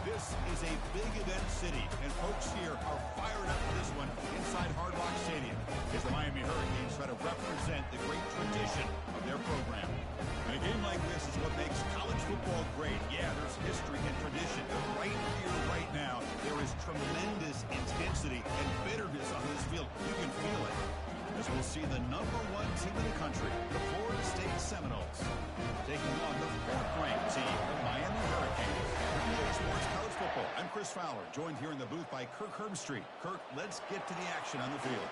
This is a big event city, and folks here are fired up for this one inside Hard Rock Stadium as the Miami Hurricanes try to represent the great tradition of their program. And a game like this is what makes college football great. Yeah, there's history and tradition, but right here, right now, there is tremendous intensity and bitterness on this field. You can feel it. As we'll see the #1 team in the country, the Florida State Seminoles, taking on the 4th-ranked team, the Miami Hurricanes. EA Sports College Football. I'm Chris Fowler, joined here in the booth by Kirk Herbstreit. Kirk, let's get to the action on the field.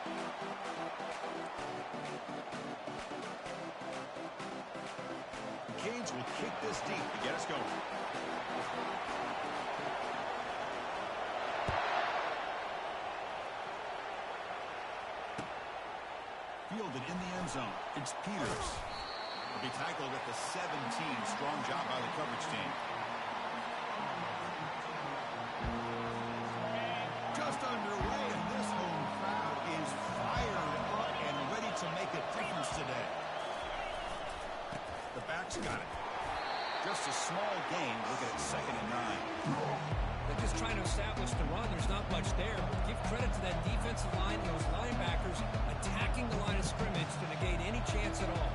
The Canes will kick this deep to get us going. Fielded in the end zone. It's Peters. Will be tackled at the 17. Strong job by the coverage team. Just underway, and this home crowd is fired up and ready to make a difference today. The back's got it. Just a small gain. Look at it, 2nd and 9. They're just trying to establish the run. There's not much there. But give credit to that defensive line and those linebackers attacking the line of scrimmage to negate any chance at all.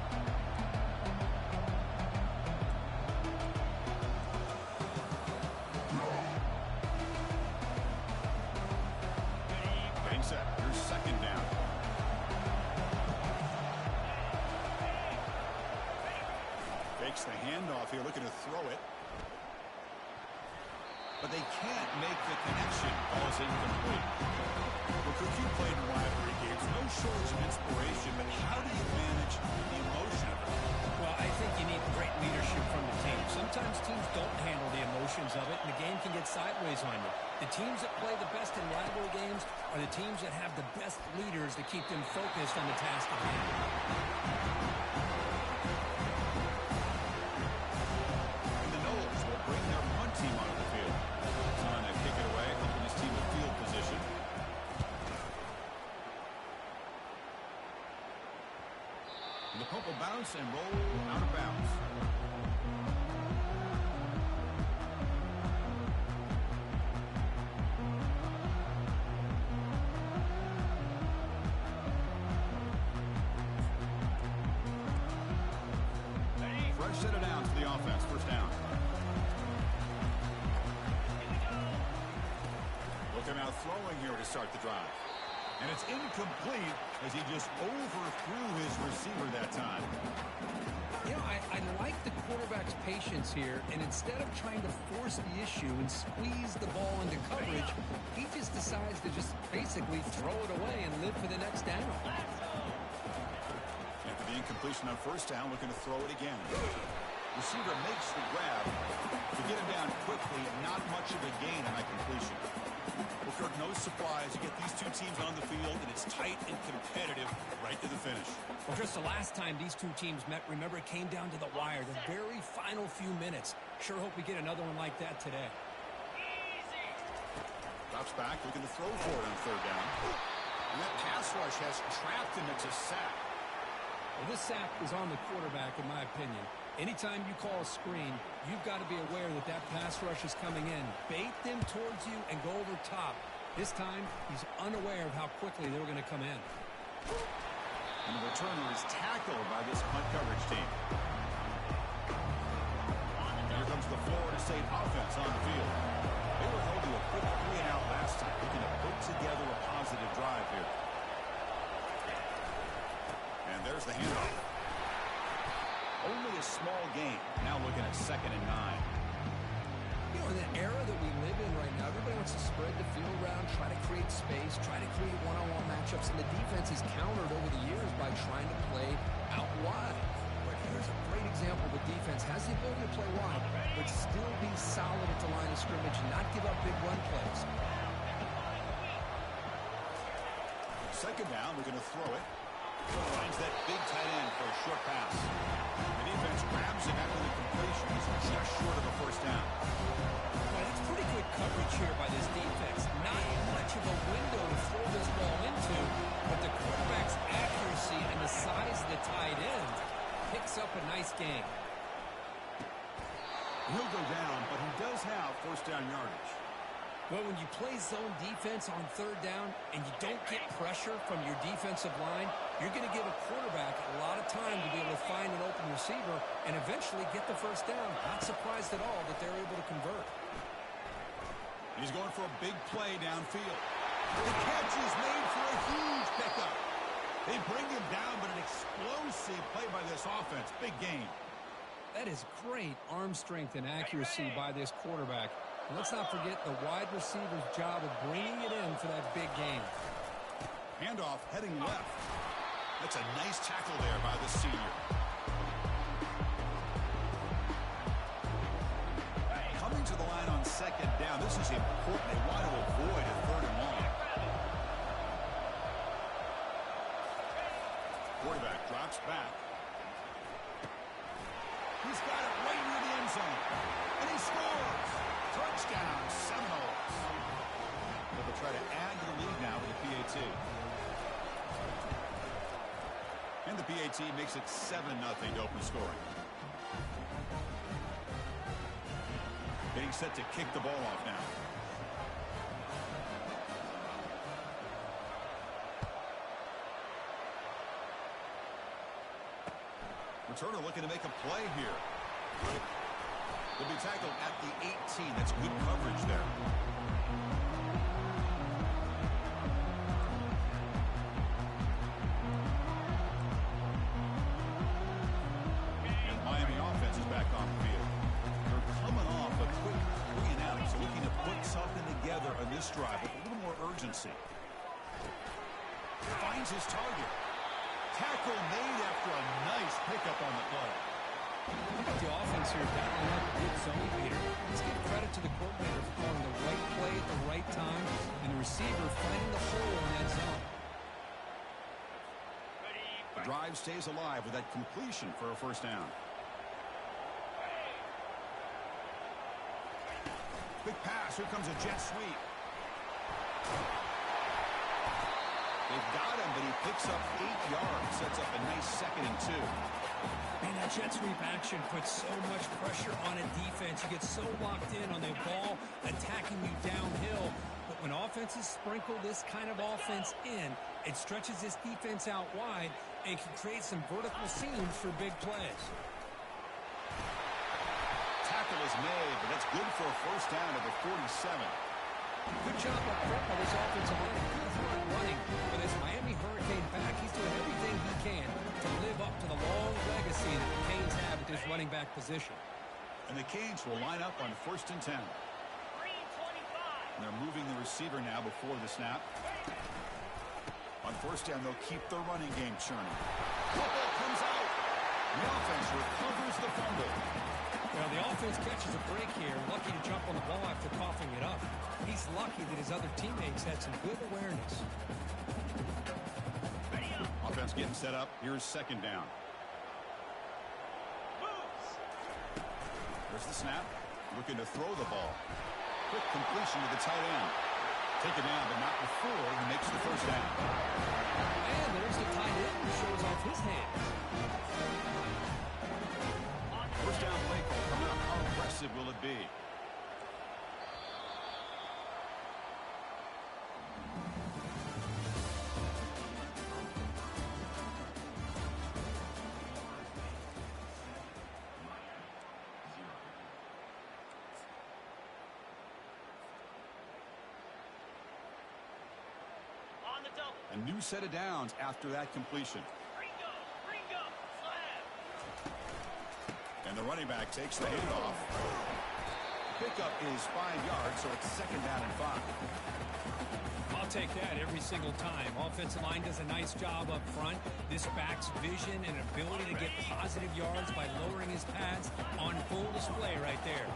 Getting set. Here's 2nd down. Fakes the handoff here, looking to throw it. But they can't make the connection. Ball's incomplete. Well, Cook, you played in rivalry games. No shortage of inspiration, but how do you manage the emotion of it? Well, I think you need great leadership from the team. Sometimes teams don't handle the emotions of it, and the game can get sideways on you. The teams that play the best in rivalry games are the teams that have the best leaders to keep them focused on the task at hand. And the Noles will bring their punt team onto the field. Trying to kick it away, helping his team with field position. And the punt will bounce and roll out of bounds. Fresh set of downs for the offense. 1st down. Looking out throwing here to start the drive. And it's incomplete as he just overthrew his receiver that time. You know, I like the quarterback's patience here, and instead of trying to force the issue and squeeze the ball into coverage, he just decides to just basically throw it away and live for the next down. After the incompletion on 1st down, looking to throw it again. Receiver makes the grab to get him down quickly. Not much of a gain on that completion. Well, Kirk, no surprise. You get these two teams on the field, and it's tight and competitive right to the finish. Well, just the last time these two teams met, remember, it came down to the wire, the very final few minutes. Sure hope we get another one like that today. Drops back, looking to throw for it on 3rd down. And that pass rush has trapped him. It's a sack. Well, this sack is on the quarterback, in my opinion. Anytime you call a screen, you've got to be aware that that pass rush is coming in. Bait them towards you and go over top. This time, he's unaware of how quickly they were going to come in. And the returner is tackled by this punt coverage team. Here comes the Florida State offense on the field. They were held to a quick 3-and-out last time, looking to put together a positive drive here. And there's the handoff. Only a small gain. Now looking at 2nd and 9. You know, in the era that we live in right now, everybody wants to spread the field around, try to create space, try to create one-on-one matchups, and the defense is countered over the years by trying to play out wide. But here's a great example. The defense has the ability to play wide, but still be solid at the line of scrimmage and not give up big run plays. 2nd down, we're going to throw it. Finds that big tight end for a short pass. The defense grabs him after the completion. He's just short of a 1st down. Well, that's pretty good coverage here by this defense. Not much of a window to throw this ball into, but the quarterback's accuracy and the size of the tight end picks up a nice gain. He'll go down, but he does have first down yardage. Well, when you play zone defense on third down and you don't get pressure from your defensive line, you're going to give a quarterback a lot of time to be able to find an open receiver and eventually get the first down. Not surprised at all that they're able to convert. He's going for a big play downfield. The catch is made for a huge pickup. They bring him down, but an explosive play by this offense. Big gain. That is great arm strength and accuracy by this quarterback. And let's not forget the wide receiver's job of bringing it in for that big game. Handoff heading left. That's a nice tackle there by the senior. Coming to the line on second down. This is important. They want to avoid a third and long. Quarterback drops back. He's got it right near the end zone. And he scores. Touchdown, Seminoles. They'll try to add to the lead now with the PAT. And the PAT makes it 7-0 to open scoring. Getting set to kick the ball off now. Returner looking to make a play here. Will be tackled at the 18. That's good coverage there. And Miami offense is back on the field. They're coming off a quick 3 and out, so looking to put something together on this drive with a little more urgency. Finds his target. Tackle made after a nice pickup on the play. Look at the offense here dialing up a good zone leader. Let's give credit to the coordinator for calling the right play at the right time and the receiver finding the hole in that zone. The drive stays alive with that completion for a first down. Quick pass. Here comes a jet sweep. They've got him, but he picks up 8 yards. Sets up a nice 2nd and 2. Man, that jet sweep action puts so much pressure on a defense. You get so locked in on the ball attacking you downhill. But when offenses sprinkle this kind of offense in, it stretches this defense out wide and can create some vertical seams for big plays. Tackle is made, but that's good for a first down at the 47. Good job up front by this offensive line. Good front running. With this Miami Hurricane back, he's doing everything he can to live up to the long legacy that the Canes have at this running back position. And the Canes will line up on 1st and 10. And they're moving the receiver now before the snap. On first down, they'll keep their running game churning. Football comes out. The offense recovers the fumble. Well, the offense catches a break here. Lucky to jump on the ball after coughing it up. He's lucky that his other teammates had some good awareness. Offense getting set up. Here's 2nd down. There's the snap. Looking to throw the ball. Quick completion to the tight end. Taken down, but not before he makes the first down. And there's the tight end who shows off his hands. First down play call coming up. How aggressive will it be? A new set of downs after that completion. And the running back takes the handoff. Pickup is 5 yards, so it's 2nd down and 5. I'll take that every single time. Offensive line does a nice job up front. This back's vision and ability to get positive yards by lowering his pads on full display right there.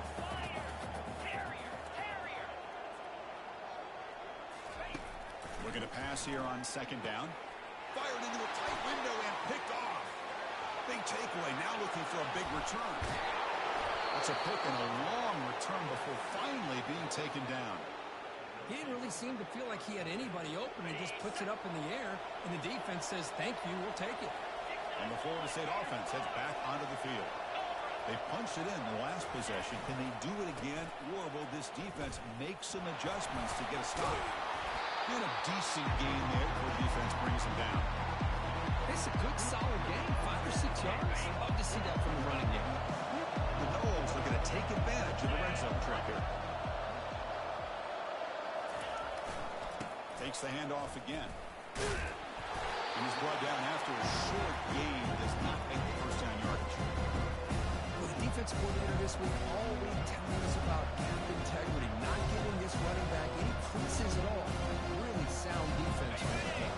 Looking to pass here on 2nd down. Fired into a tight window and picked off. Big takeaway, now looking for a big return. That's a pick and a long return before finally being taken down. He didn't really seem to feel like he had anybody open and just puts it up in the air, and the defense says, thank you, we'll take it. And the Florida State offense heads back onto the field. They punched it in the last possession. Can they do it again, or will this defense make some adjustments to get a stop? And a decent gain there before defense brings him down. It's a good, solid game, 5 or 6 yards. Love to see that from the running game. The Noles looking to take advantage of the red zone trap here. Takes the handoff again. And he's brought down after a short gain. Does not make the first down yardage. Well, the defense coordinator this week all week telling us about gap integrity, not giving this running back any creases at all. Really sound defense right now.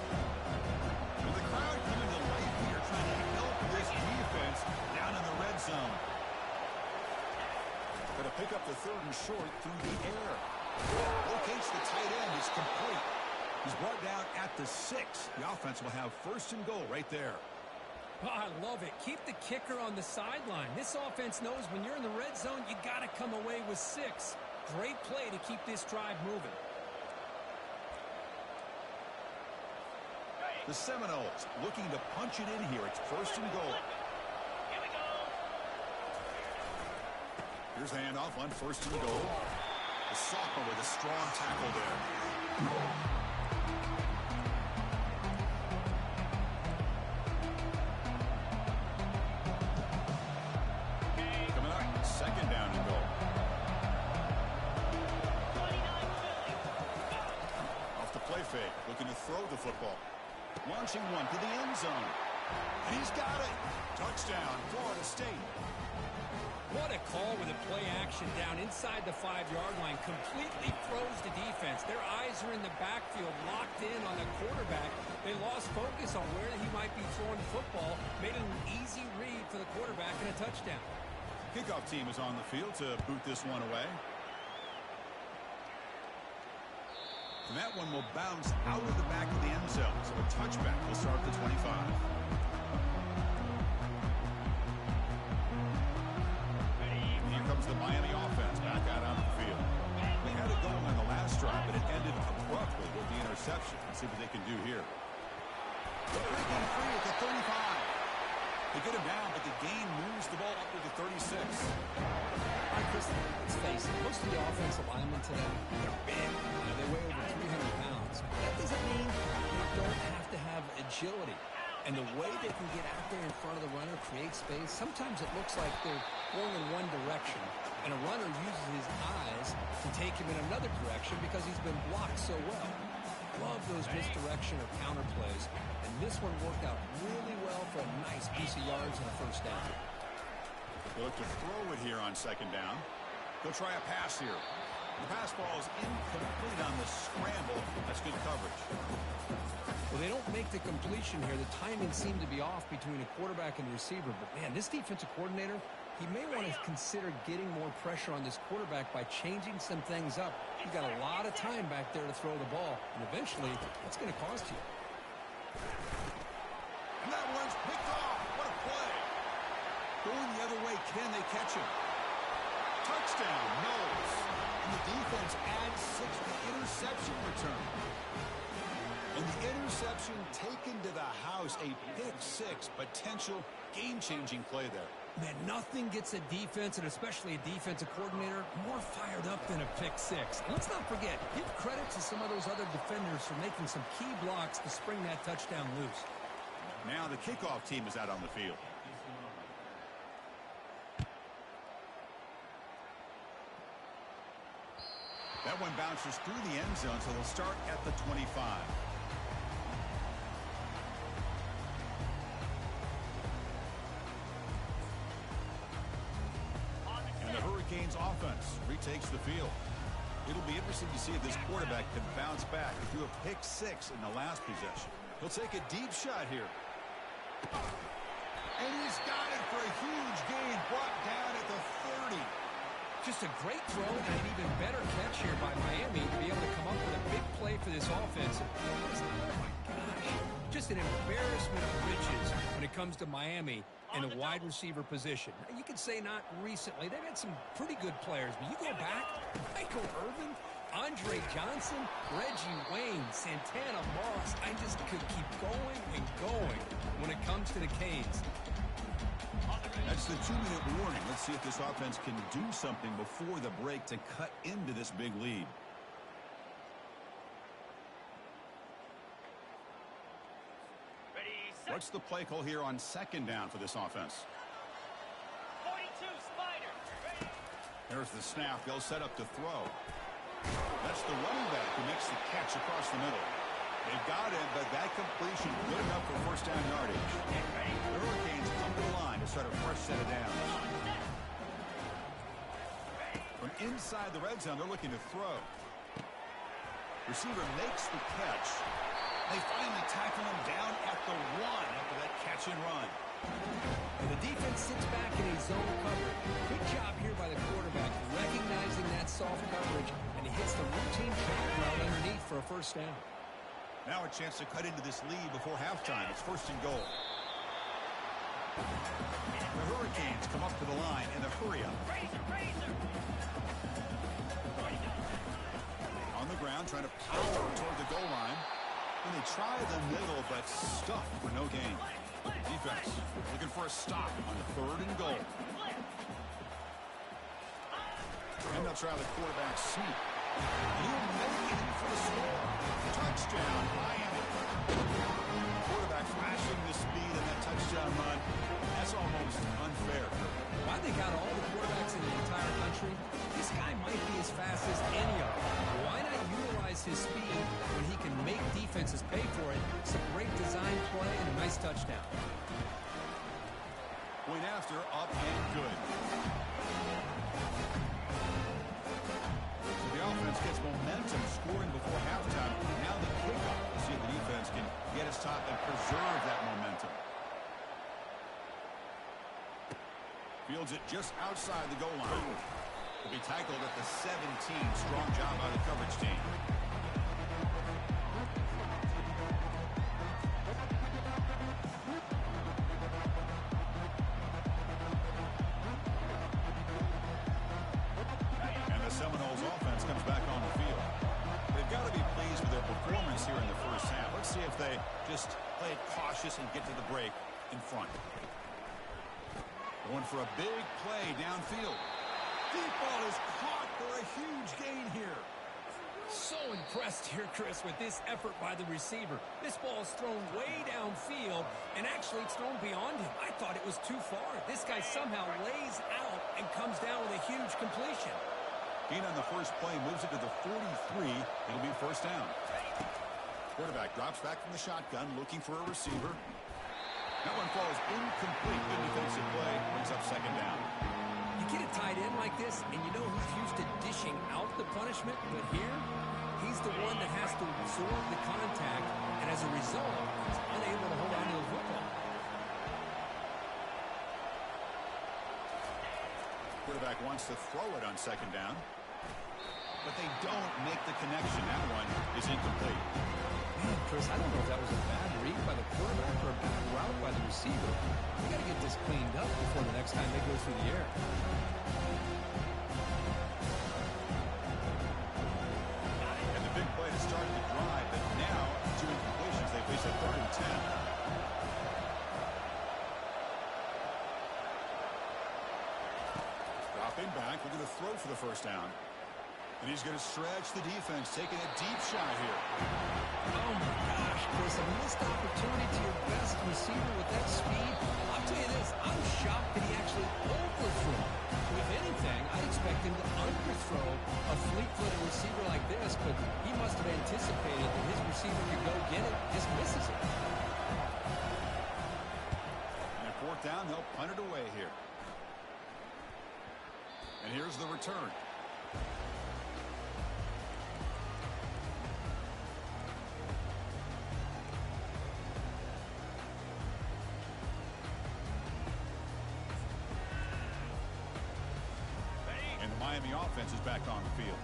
With the crowd coming to life here, trying to help this defense down in the red zone. Going to pick up the 3rd and short through the air. Locates the tight end. It's complete. He's brought down at the 6. The offense will have 1st and goal right there. Oh, I love it. Keep the kicker on the sideline. This offense knows when you're in the red zone, you got to come away with 6. Great play to keep this drive moving. The Seminoles looking to punch it in here. It's 1st and goal. Here we go. Here's the handoff on 1st and goal. The sophomore with a strong tackle there. Coming up, 2nd down and goal. Off the play fake, looking to throw the football. Launching one to the end zone. He's got it. Touchdown, Florida State. What a call with a play action down inside the 5-yard line. Completely froze the defense. Their eyes are in the backfield, locked in on the quarterback. They lost focus on where he might be throwing the football. Made it an easy read for the quarterback and a touchdown. Kickoff team is on the field to boot this one away. And that one will bounce out of the back of the end zone. So a touchback will start at the 25. Here comes the Miami offense back out on the field. They had it going on the last drive, but it ended abruptly with the interception. Let's see what they can do here. They're breaking free at the 35. They get him down, but the gain moves the ball up to the 36. All right, Chris, let's face it, most of the offensive linemen today, they're big. They weigh over 300 pounds. That doesn't mean they don't have to have agility. And the way they can get out there in front of the runner, create space, sometimes it looks like they're going in one direction, and a runner uses his eyes to take him in another direction because he's been blocked so well. Love those misdirection or counter plays, and this one worked out really well for a nice piece of yards and a 1st down. They look to throw it here on 2nd down. They'll try a pass here. The pass ball is incomplete on the scramble. That's good coverage. Well, they don't make the completion here. The timing seemed to be off between a quarterback and the receiver. But, man, this defensive coordinator, he may want to consider getting more pressure on this quarterback by changing some things up. He's got a lot of time back there to throw the ball. And eventually, that's going to cost you. And that one's picked off. What a play. Going the other way, can they catch him? Touchdown, Noles. And the defense adds 6 to the interception return. And the interception taken to the house, a pick-6, potential game-changing play there. Man, nothing gets a defense, and especially a defensive coordinator, more fired up than a pick-6. And let's not forget, give credit to some of those other defenders for making some key blocks to spring that touchdown loose. Now the kickoff team is out on the field. That one bounces through the end zone, so they'll start at the 25. And the Hurricanes offense retakes the field. It'll be interesting to see if this quarterback can bounce back. He threw a pick-6 in the last possession. He'll take a deep shot here. And he's got it for a huge gain, brought down at the 30. Just a great throw and an even better catch here by Miami to be able to come up with a big play for this offense. Oh, my gosh. Just an embarrassment of riches when it comes to Miami in the wide receiver position. You could say not recently. They've had some pretty good players, but you go back, Michael Irvin, Andre Johnson, Reggie Wayne, Santana Moss. I just could keep going and going when it comes to the Canes. That's It's the 2-minute warning. Let's see if this offense can do something before the break to cut into this big lead. What's the play call here on second down for this offense? 42 Spider. There's the snap. They'll set up to throw. That's the running back who makes the catch across the middle. They've got him, but that completion good enough for first down yardage. The Hurricanes come to the line to start a fresh set of downs. From inside the red zone, they're looking to throw. Receiver makes the catch. They finally tackle him down at the 1 after that catch and run. And the defense sits back in a zone coverage. Good job here by the quarterback, recognizing that soft coverage, and he hits the routine shot route underneath for a first down. Now a chance to cut into this lead before halftime. It's first and goal. The Hurricanes come up to the line in a hurry-up. On the ground, trying to power toward the goal line. And they try the middle, but stuffed for no gain. Defense looking for a stop on the 3rd and goal. And they'll try the quarterback sneak. And he'll make it for the score. Touchdown, Miami. Quarterback flashing the speed in that touchdown run. That's almost unfair. I think out of all the quarterbacks in the entire country, this guy might be as fast as any of them. Why not utilize his speed when he can make defenses pay for it? It's a great design play and a nice touchdown. Point after, up and good. So the offense gets momentum scoring before halftime. Now the kickoff. Let's see if the defense can get his top and preserve that momentum. Fields it just outside the goal line. Will be tackled at the 17. Strong job by the coverage team. And the Seminoles offense comes back on the field. They've got to be pleased with their performance here in the first half. Let's see if they just play it cautious and get to the break in front. Going for a big play downfield. Deep ball is caught for a huge gain here. So impressed here, Chris, with this effort by the receiver. This ball is thrown way downfield, and actually it's thrown beyond him. I thought it was too far. This guy somehow lays out and comes down with a huge completion. Gain on the first play moves it to the 43. It'll be first down. Quarterback drops back from the shotgun, looking for a receiver. That one falls incomplete. Good defensive play. Brings up second down. You get a tight end like this, and you know who's used to dishing out the punishment, but here, he's the one that has to absorb the contact, and as a result, he's unable to hold on to the football. Quarterback wants to throw it on second down, but they don't make the connection. That one is incomplete. Man, Chris, I don't know if that was a bad read by the quarterback or a bad route by the receiver. They got to get this cleaned up before the next time they go through the air. And the big play to start the drive, but now 2 incompletions. They face a 3rd and 10. Dropping back, we're going to throw for the first down. And he's going to stretch the defense, taking a deep shot here. Oh, my gosh, Chris, a missed opportunity to your best receiver with that speed. I'll tell you this, I'm shocked that he actually overthrew. If anything, I'd expect him to underthrow a fleet-footed receiver like this, but he must have anticipated that his receiver could go get it, just misses it. And at 4th down, they'll punt it away here. And here's the return. And the Miami offense is back on the field.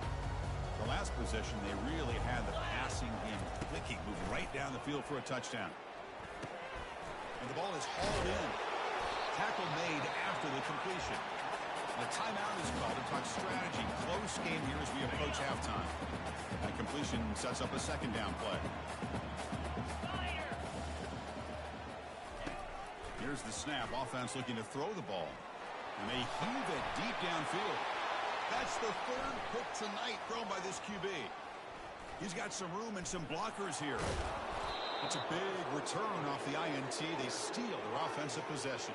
The last possession, they really had the passing game clicking, moved right down the field for a touchdown. And the ball is hauled in. Tackle made after the completion. The timeout is called to talk strategy. Close game here as we approach halftime. That completion sets up a second down play. Here's the snap. Offense looking to throw the ball. And they heave it deep downfield. That's the third pick tonight thrown by this QB. He's got some room and some blockers here. It's a big return off the INT. They steal their offensive possession.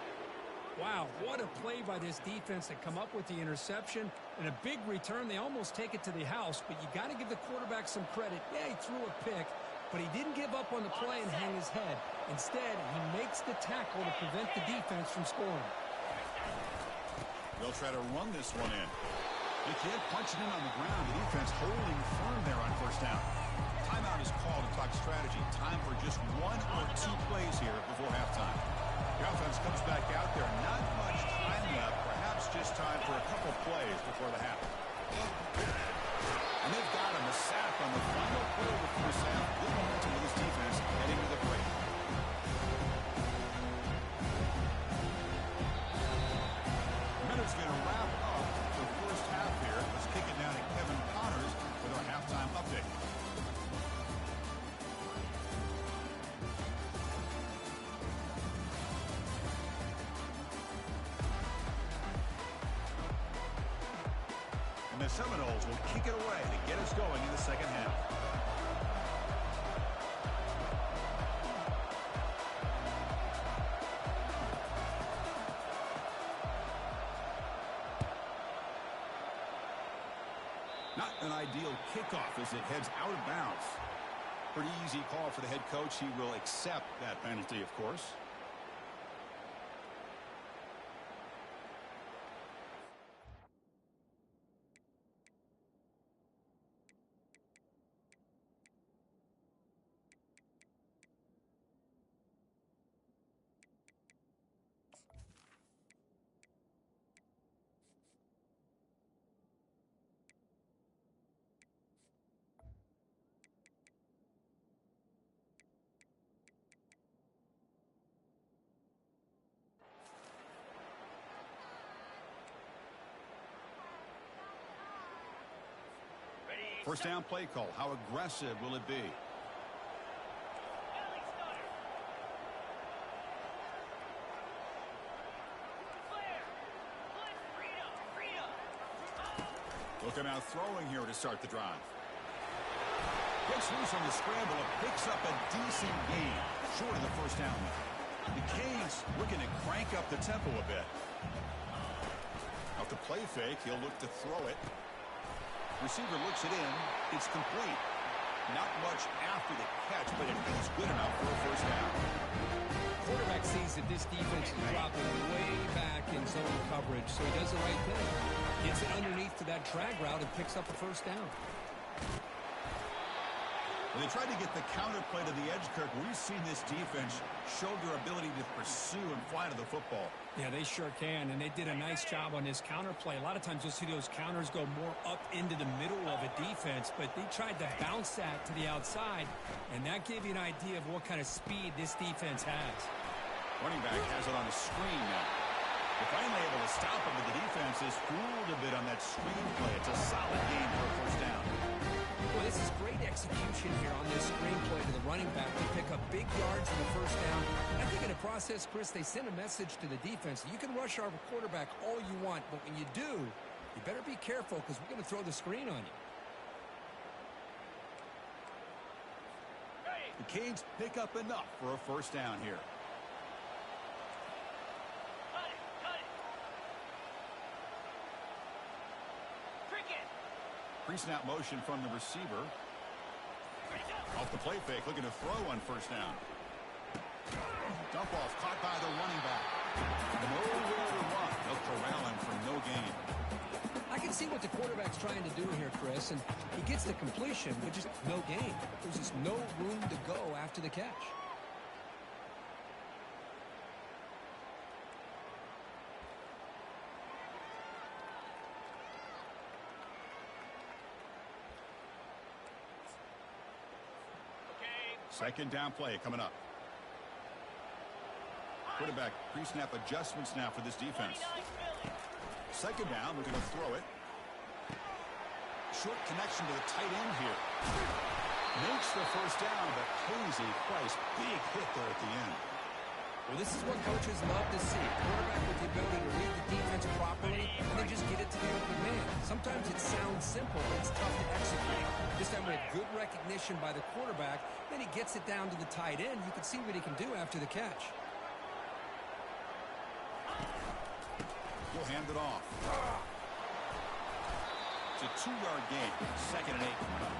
Wow, what a play by this defense to come up with the interception and a big return. They almost take it to the house, but you got to give the quarterback some credit. Yeah, he threw a pick, but he didn't give up on the play and hang his head. Instead, he makes the tackle to prevent the defense from scoring. They'll try to run this one in. They can't punch it in on the ground. The defense holding firm there on first down. Timeout is called to talk strategy. Time for just 1 or 2 plays here before halftime. The offense comes back out there. Not much time left. Perhaps just time for a couple plays before the half. And they've got him. A sack on the final play of the first half. Good momentum with his defense heading to the break. Minute's going to wrap up the first half here. Let's kick it down to Kevin Connors with our halftime update. And the Seminoles will kick it away to get us going in the second half. Not an ideal kickoff as it heads out of bounds. Pretty easy call for the head coach. He will accept that penalty, of course. First down play call. How aggressive will it be? Looking out throwing here to start the drive. Gets loose on the scramble and picks up a decent gain. Short of the first down. The Canes looking to crank up the tempo a bit. Off the play fake, he'll look to throw it. Receiver looks it in. It's complete. Not much after the catch, but it feels good enough for a first down. Quarterback sees that this defense is dropping way back in zone coverage, so he does the right thing. Gets it underneath to that drag route and picks up a first down. Well, they tried to get the counter play to the edge, Kirk. We've seen this defense show their ability to pursue and fly to the football. Yeah, they sure can, and they did a nice job on this counter play. A lot of times you'll see those counters go more up into the middle of a defense, but they tried to bounce that to the outside, and that gave you an idea of what kind of speed this defense has. Running back has it on the screen now. They're finally able to stop him, but the defense is fooled a bit on that screen play. It's a solid game for a first down. Well, this is great execution here on this screen play to the running back to pick up big yards in the first down. I think in the process, Chris, they sent a message to the defense. You can rush our quarterback all you want, but when you do, you better be careful because we're going to throw the screen on you. The Canes pick up enough for a first down here. Pre-snap motion from the receiver. Off the play fake, looking to throw on first down. Dump off caught by the running back. Nowhere to run. They'll corral him for no gain. I can see what the quarterback's trying to do here, Chris, and he gets the completion, but just no gain. There's just no room to go after the catch. Second down play coming up. Quarterback pre-snap adjustments now for this defense. Second down, looking to throw it. Short connection to the tight end here. Makes the first down, but pays a price. Big hit there at the end. Well, this is what coaches love to see. Quarterback with the ability to read the defense properly and then just get it to the open man. Sometimes it sounds simple, but it's tough to execute. This time with good recognition by the quarterback, then he gets it down to the tight end. You can see what he can do after the catch. He'll hand it off. It's a 2-yard gain. 2nd and 8 coming up.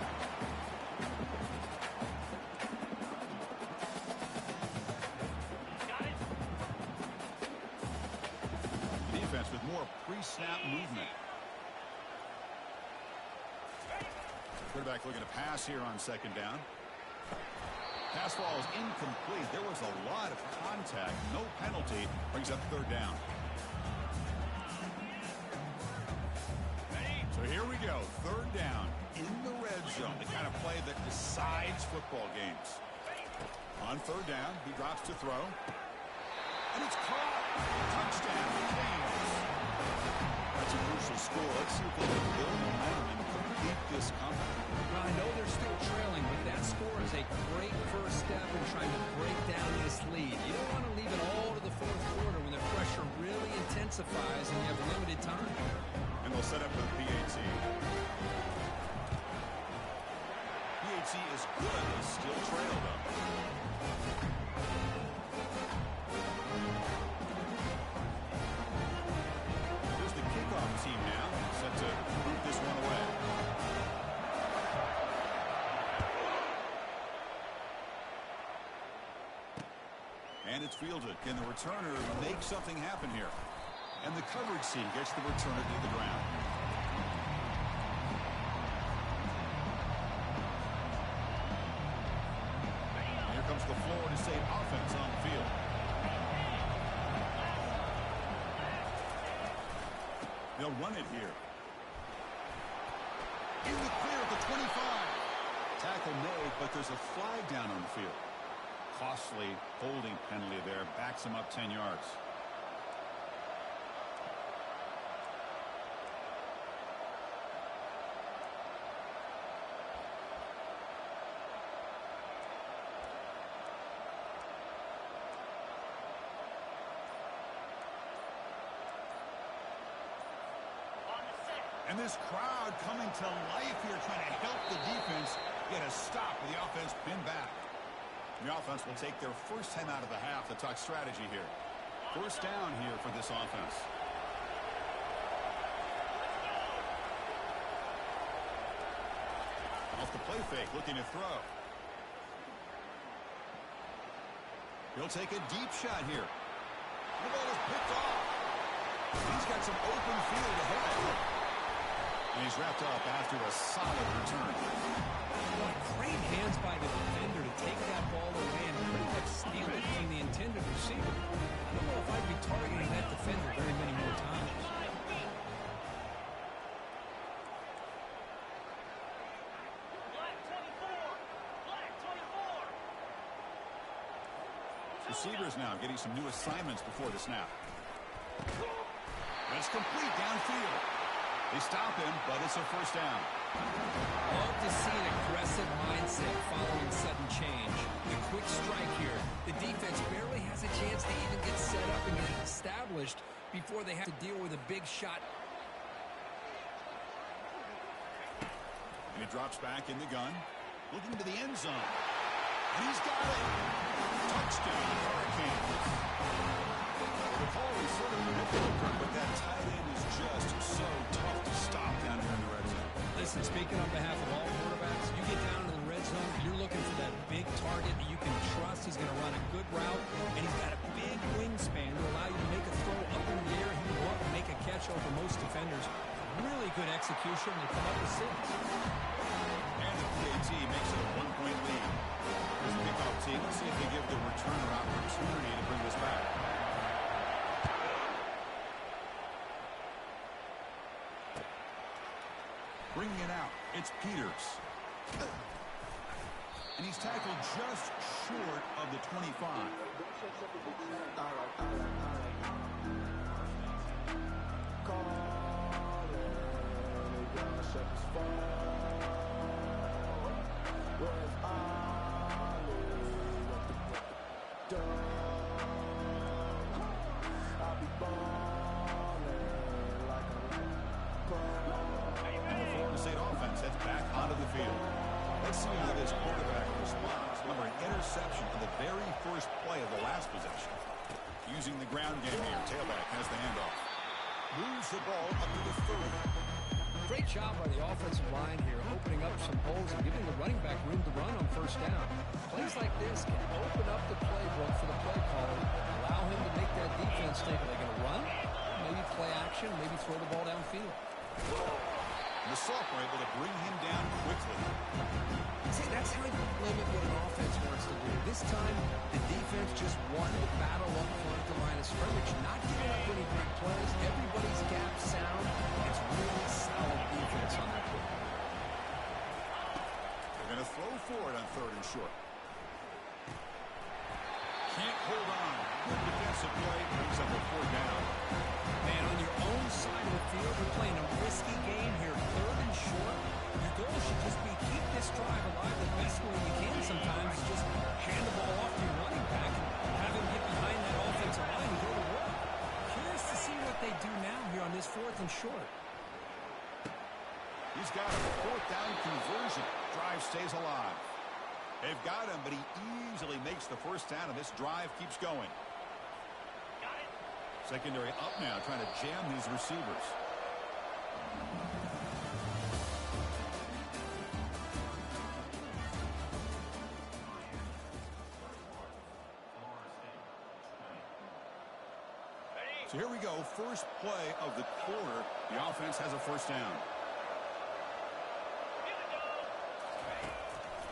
Defense with more pre-snap movement. Quarterback looking to pass here on 2nd down. Pass ball is incomplete. There was a lot of contact. No penalty. Brings up 3rd down. So here we go. 3rd down in the red zone. The kind of play that decides football games. On 3rd down, he drops to throw. And it's caught. Touchdown, Canes. That's a crucial score. Let's see if they can build momentum and complete this comeback. Well, I know they're still trailing, but that score is a great first step in trying to break down this lead. You don't want to leave it all to the 4th quarter when the pressure really intensifies and you have limited time. And they'll set up with PAT. PAT is good. They still trail, though. Here's the kickoff team now, set to root this one away. And it's fielded. Can the returner make something happen here? And the coverage team gets the returner to the ground. And here comes the Florida State offense on the field. They'll run it here. In the clear at the 25. Tackle made, but there's a flag down on the field. Costly holding penalty there. Backs him up 10 yards. And this crowd coming to life here, trying to help the defense get a stop with the offense pinned back. The offense will take their first 10 out of the half to talk strategy here. 1st down here for this offense. Off the play fake, looking to throw. He'll take a deep shot here. The ball is picked off. He's got some open field ahead. And he's wrapped up after a solid return. Great hands by the defender to take that ball away and pretty much steal it from the intended receiver. I don't know if I'd be targeting that defender very many more times. Black 24. Black 24. Receivers now getting some new assignments before the snap. That's complete downfield. They stop him, but it's a 1st down. Love to see an aggressive mindset following sudden change. The quick strike here. The defense barely has a chance to even get set up and get established before they have to deal with a big shot. And he drops back in the gun, looking to the end zone. And he's got it. Touchdown, Hurricanes. The call is sort of predictable, but that tight end is just so tough to stop down here in the red zone. Listen, speaking on behalf of all quarterbacks, you get down to the red zone, you're looking for that big target that you can trust. He's going to run a good route, and he's got a big wingspan to allow you to make a throw up in the air. He can go up and make a catch over most defenders. Really good execution. They come up with 6. And the PAT makes it a 1-point lead. Here's the kickoff team. Let's see if they give the returner opportunity to bring this back. Bringing it out, it's Peters. And he's tackled just short of the 25. field. Let's see how this quarterback responds. Remember, an interception on the very first play of the last possession. Using the ground game here. Tailback has the handoff. Moves the ball up to the 30. Great job by the offensive line here, opening up some holes and giving the running back room to run on first down. Plays like this can open up the playbook for the play caller, allow him to make that defense think, are they going to run? Maybe play action, maybe throw the ball downfield. The sophomore able to bring him down quickly. See, that's how you limit what an offense wants to do. This time, the defense just won the battle up front at the line of scrimmage, not giving up any big plays. Everybody's gap sound. It's really solid defense on that play. They're going to throw for it on 3rd and short. Can't hold on. Good defensive play. Brings up a 4th down. Man, on your own side of the field, you're playing a risky game here. 3rd and short. Your goal should just be keep this drive alive the best way you can sometimes. Just hand the ball off to your running back and have him get behind that offensive line and go to work. Curious to see what they do now here on this 4th and short. He's got a 4th down conversion. Drive stays alive. They've got him, but he easily makes the 1st down, and this drive keeps going. Secondary up now, trying to jam these receivers. So here we go. First play of the quarter. The offense has a 1st down.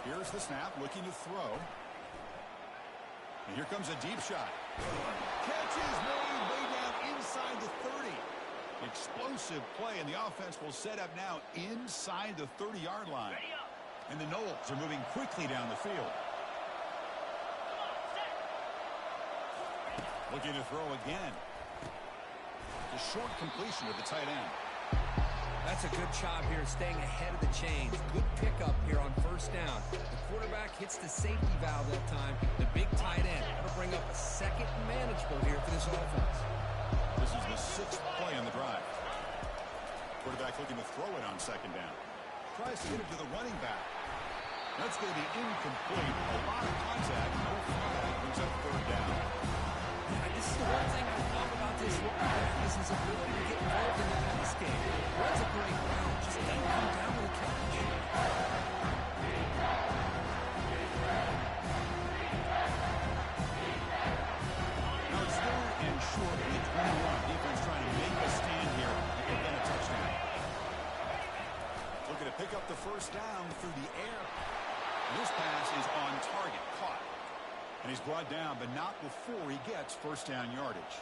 Here's the snap, looking to throw. And here comes a deep shot. Catch is made way down inside the 30. Explosive play, and the offense will set up now inside the 30-yard line. And the Knowles are moving quickly down the field. Looking to throw again. A short completion to the tight end. That's a good job here, staying ahead of the chains. Good pickup here on 1st down. The quarterback hits the safety valve that time. The big tight end. That'll bring up a 2nd manageable here for this offense. This is the 6th play on the drive. Quarterback looking to throw it on 2nd down. Tries to get it to the running back. That's going to be incomplete. A lot of contact. No flag. Brings up 3rd down. This is the one thing I love about this running back is his ability to get involved in the pass game. Runs a great route, just doesn't come down with a catch. Now it's 3rd and short at the 21. Defense trying to make a stand here and prevent a touchdown. Looking to pick up the 1st down through the air. This pass is on target, caught. And he's brought down, but not before he gets 1st down yardage.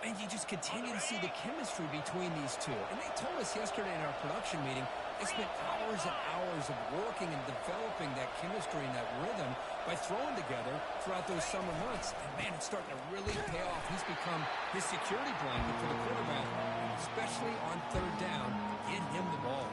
And you just continue to see the chemistry between these two. And they told us yesterday in our production meeting, they spent hours and hours of working and developing that chemistry and that rhythm by throwing together throughout those summer months. And man, it's starting to really pay off. He's become his security blanket for the quarterback, especially on 3rd down. Get him the ball.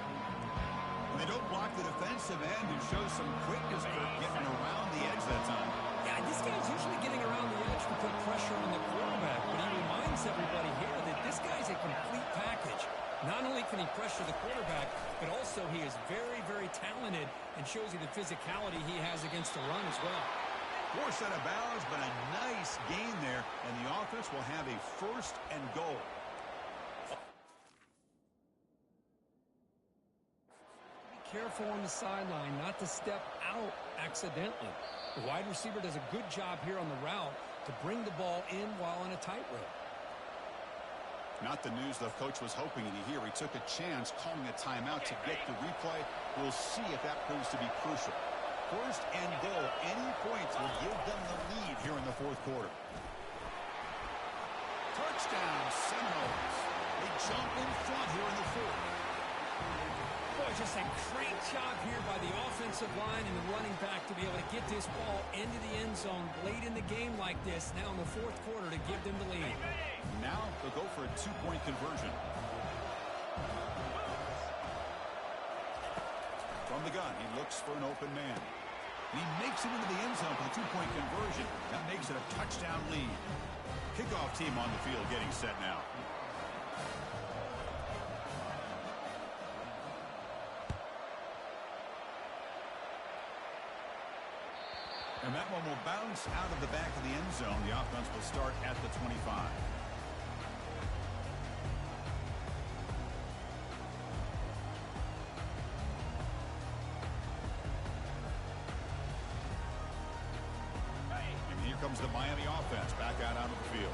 And they don't block the defensive end and show some quickness for getting around the edge that time. Yeah, this guy's usually getting around the edge to put pressure on the quarterback, but he reminds everybody here that this guy's a complete package. Not only can he pressure the quarterback, but also he is very, very talented and shows you the physicality he has against the run as well. Forced out of bounds, but a nice gain there, and the offense will have a 1st and goal. Be careful on the sideline not to step out accidentally. The wide receiver does a good job here on the route to bring the ball in while on a tightrope. Not the news the coach was hoping to hear. He took a chance calling a timeout to get the replay. We'll see if that proves to be crucial. 1st and goal. Any points will give them the lead here in the 4th quarter. Touchdown, Seminoles. They jump in front here in the 4th. Boy, just a great job here by the offensive line and the running back to be able to get this ball into the end zone late in the game like this, now in the 4th quarter, to give them the lead. Now they'll go for a 2-point conversion. From the gun, he looks for an open man. And he makes it into the end zone for the 2-point conversion. That makes it a touchdown lead. Kickoff team on the field getting set now. And that one will bounce out of the back of the end zone. The offense will start at the 25. And here comes the Miami offense back out onto the field.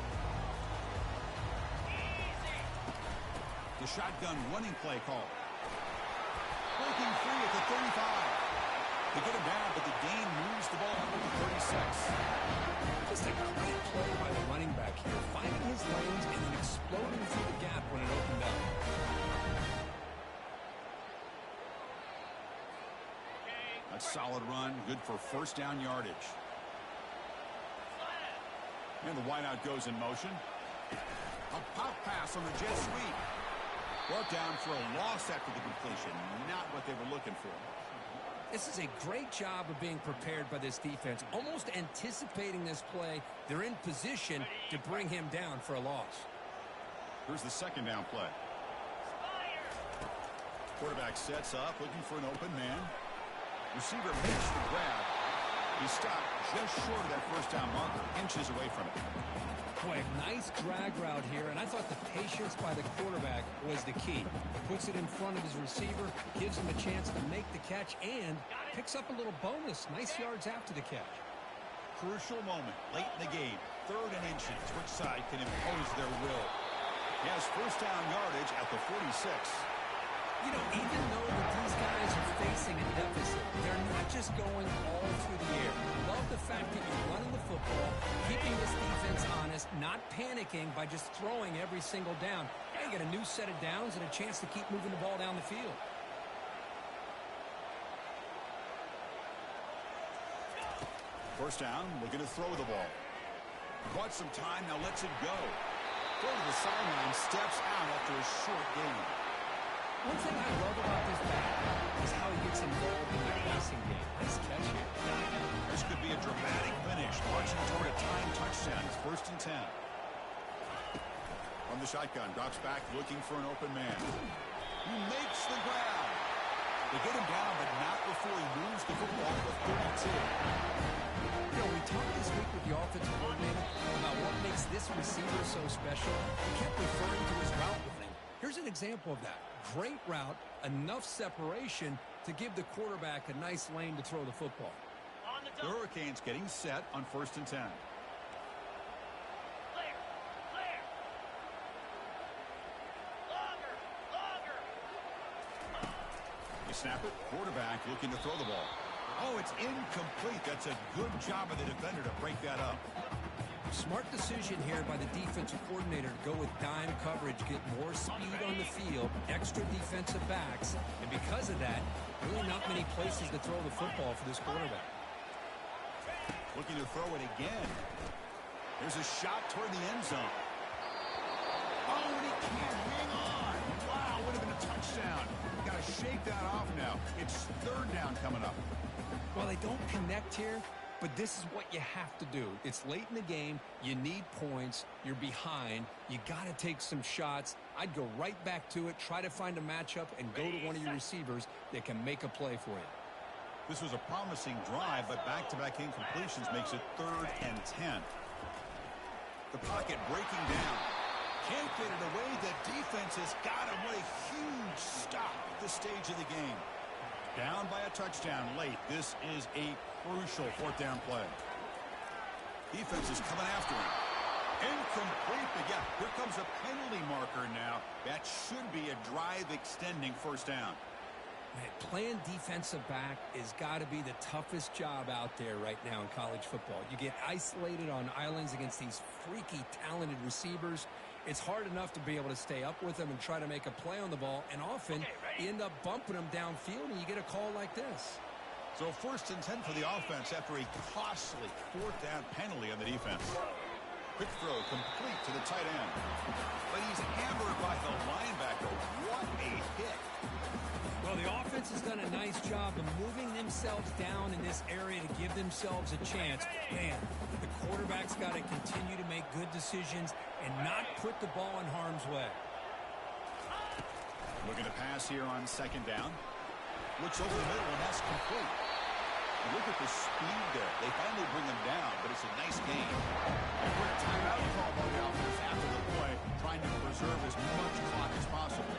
The shotgun running play call. Breaking free at the 35. They get him down, but the gain moves the ball over to 36. Just a great play by the running back here, finding his lanes and then exploding through the gap when it opened up. A solid run, good for first down yardage. And the wideout goes in motion. A pop pass on the jet sweep. Brought down for a loss after the completion. Not what they were looking for. This is a great job of being prepared by this defense, almost anticipating this play. They're in position to bring him down for a loss. Here's the second down play. Quarterback sets up, looking for an open man. Receiver makes the grab. He stopped just short of that first down marker, inches away from it. Boy, nice drag route here, and I thought the patience by the quarterback was the key. Puts it in front of his receiver, gives him a chance to make the catch, and picks up a little bonus. Nice yards after the catch. Crucial moment late in the game. 3rd and inches. Which side can impose their will? He has first down yardage at the 46. You know, even though that these guys are facing a deficit, they're not just going all through the air. Love the fact that you're running the football, keeping this defense honest, not panicking by just throwing every single down. Now you get a new set of downs and a chance to keep moving the ball down the field. First down, looking to throw the ball. Caught some time, now lets it go. Throw to the sideline, steps out after a short gain. One thing I love about this back is how he gets involved in the passing game. Nice catch here. This could be a dramatic finish, marching toward a time touchdown. It's 1st and 10. From the shotgun, drops back, looking for an open man. He makes the grab. They get him down, but not before he moves the football to 32. You know, we talked this week with the offensive coordinator about what makes this receiver so special. He kept referring to his route running. Here's an example of that. Great route, enough separation to give the quarterback a nice lane to throw the football. The Hurricanes getting set on 1st and 10. Clear. Longer. You snap it, quarterback looking to throw the ball. Oh, it's incomplete. That's a good job of the defender to break that up. Smart decision here by the defensive coordinator to go with dime coverage, get more speed on the field, extra defensive backs, and because of that, really not many places to throw the football for this quarterback. Looking to throw it again. There's a shot toward the end zone. Oh, and he can't hang on. Wow, would have been a touchdown. Got to shake that off now. It's 3rd down coming up. Well, they don't connect here, but this is what you have to do. It's late in the game. You need points. You're behind. You got to take some shots. I'd go right back to it, try to find a matchup, and go to one of your receivers that can make a play for you. This was a promising drive, but back-to-back incompletions makes it 3rd and 10. The pocket breaking down. Can't get it away. The defense has got him. What a huge stop at this stage of the game. Down by a touchdown late. This is a crucial 4th down play. Defense is coming after him. Incomplete, but yeah, here comes a penalty marker now. That should be a drive-extending 1st down. Man, playing defensive back has got to be the toughest job out there right now in college football. You get isolated on islands against these freaky, talented receivers. It's hard enough to be able to stay up with them and try to make a play on the ball, and often you end up bumping them downfield, and you get a call like this. So 1st and 10 for the offense after a costly 4th down penalty on the defense. Quick throw complete to the tight end. But he's hammered by the linebacker. What a hit. Well, the offense has done a nice job of moving themselves down in this area to give themselves a chance. Man, the quarterback's got to continue to make good decisions and not put the ball in harm's way. Looking to pass here on 2nd down. Looks over the middle, and that's complete. And look at the speed there. They finally bring him down, but it's a nice gain. A quick timeout call by the offense after the play, trying to preserve as much clock as possible.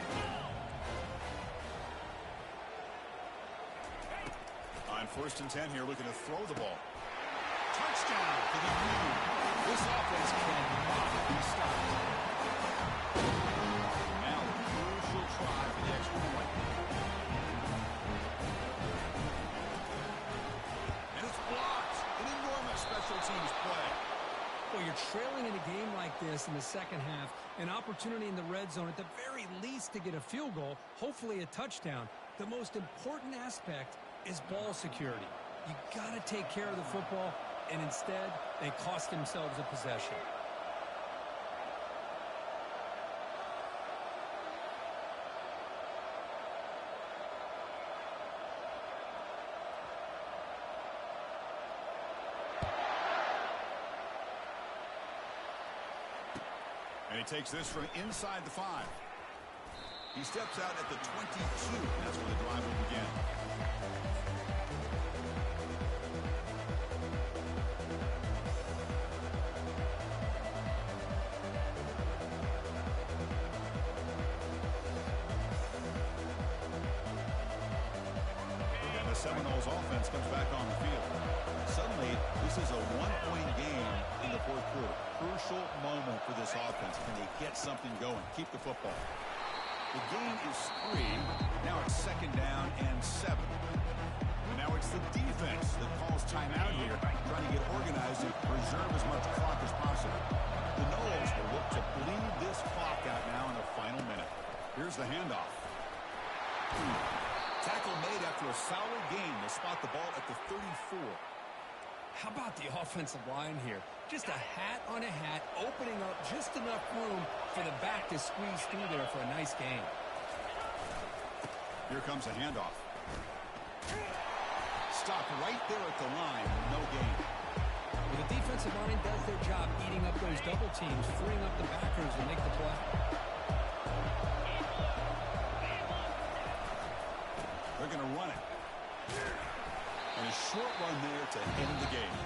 On 1st and 10 here, looking to throw the ball. Touchdown for the U. This offense cannot be stopped. Now a crucial try for the extra point. And it's blocked. An enormous special teams play. Well, you're trailing in a game like this in the second half, an opportunity in the red zone at the very least to get a field goal, hopefully a touchdown. The most important aspect is ball security. You got to take care of the football, and instead, they cost themselves a possession. And he takes this from inside the 5. He steps out at the 22. That's where the drive will begin. And the Seminoles offense comes back on the field. Suddenly, this is a one-point game in the 4th quarter. Crucial moment for this offense. Can they get something going? Keep the football. The gain is 3. Now it's 2nd down and 7. And now it's the defense that calls timeout here, trying to get organized and preserve as much clock as possible. The Noles will look to bleed this clock out now in the final minute. Here's the handoff. Tackle made after a solid gain. They spot the ball at the 34. How about the offensive line here? Just a hat on a hat, opening up just enough room for the back to squeeze through there for a nice gain. Here comes a handoff. Stopped right there at the line, no gain. Well, the defensive line does their job eating up those double teams, freeing up the backers to make the play. They're going to run it. And a short run there to end the game.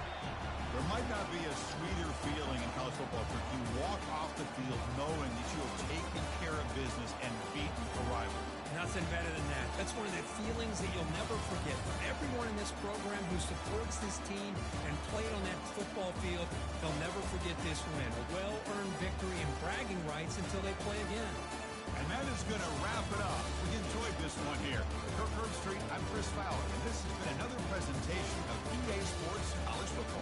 There might not be a sweeter feeling in college football if you walk off the field knowing that you have taken care of business and beaten a rival. Nothing better than that. That's one of the feelings that you'll never forget. For everyone in this program who supports this team and played on that football field, they'll never forget this win. A well-earned victory and bragging rights until they play again. And that is going to wrap it up. We enjoyed this one here. Kirk Herbstreit, I'm Chris Fowler, and this has been another presentation of EA Sports College Football.